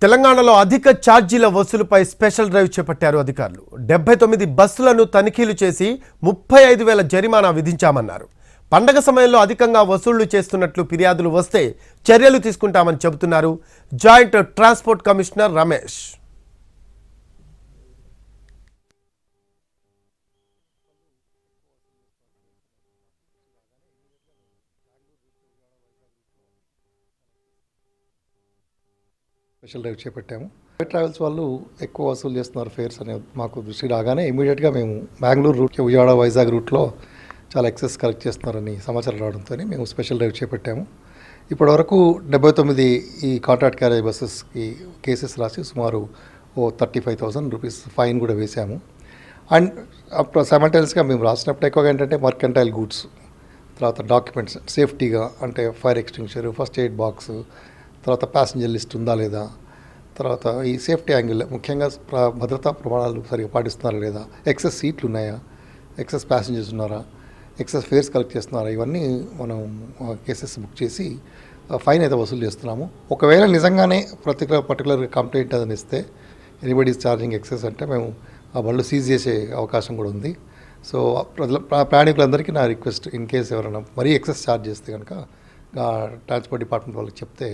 తెలంగాణలో అధిక ఛార్జీల వసూలుపై స్పెషల్ డ్రైవ్ చేపట్టారు అధికారులు. 79 బస్సులను తనిఖీలు చేసి 35,000 జరిమానా విధించామన్నారు. పండగ సమయంలో అధికంగా వసూళ్లు చేస్తున్నట్లు ఫిర్యాదులు వస్తే చర్యలు తీసుకుంటామని చెబుతున్నారు joint transport commissioner Ramesh. Special drive చేపట్టాము. ట్రావెల్స్ వాళ్ళు ఎక్కువ వసూలు చేస్తున్నారు ఫేర్స్ అనే మాకు దృష్టి రాగానే ఇమీడియట్గా మేము బెంగళూరు రూట్, విజయవాడ, వైజాగ్ రూట్లో చాలా ఎక్సెస్ కలెక్ట్ చేస్తున్నారని సమాచారం రావడంతో మేము స్పెషల్ డ్రైవ్ చేపట్టాము. ఇప్పటివరకు 79 ఈ కాంట్రాక్ట్ క్యారేజ్ బస్సెస్కి కేసెస్ రాసి సుమారు 35,000 రూపీస్ ఫైన్ కూడా వేసాము. అండ్ అప్పుడు సైమల్టేనియస్గా మేము రాసినప్పుడు ఎక్కువగా ఏంటంటే మర్కెంటైల్ గూడ్స్, తర్వాత డాక్యుమెంట్స్ సేఫ్టీగా అంటే fire extinguisher, first aid box, తర్వాత ప్యాసింజర్ లిస్ట్ ఉందా లేదా, తర్వాత ఈ సేఫ్టీ యాంగిల్ ముఖ్యంగా భద్రతా ప్రమాణాలు సరిగా పాటిస్తున్నారా లేదా, ఎక్సెస్ సీట్లు ఉన్నాయా, ఎక్సెస్ ప్యాసింజర్స్ ఉన్నారా, ఎక్సెస్ ఫేర్స్ కలెక్ట్ చేస్తున్నారా, ఇవన్నీ మనం కేసెస్ బుక్ చేసి ఫైన్ అయితే వసూలు చేస్తున్నాము. ఒకవేళ నిజంగానే పర్టికులర్ కంప్లైంట్ అని ఇస్తే ఎనీబడి ఈజ్ ఛార్జింగ్ ఎక్సెస్ అంటే మేము ఆ బళ్ళు సీజ్ చేసే అవకాశం కూడా ఉంది. సో ప్రయాణికులందరికీ నా రిక్వెస్ట్, ఇన్ కేస్ ఎవరైనా మరీ ఎక్సెస్ ఛార్జ్ చేస్తే కనుక ట్రాన్స్పోర్ట్ డిపార్ట్మెంట్ వాళ్ళకి చెప్తే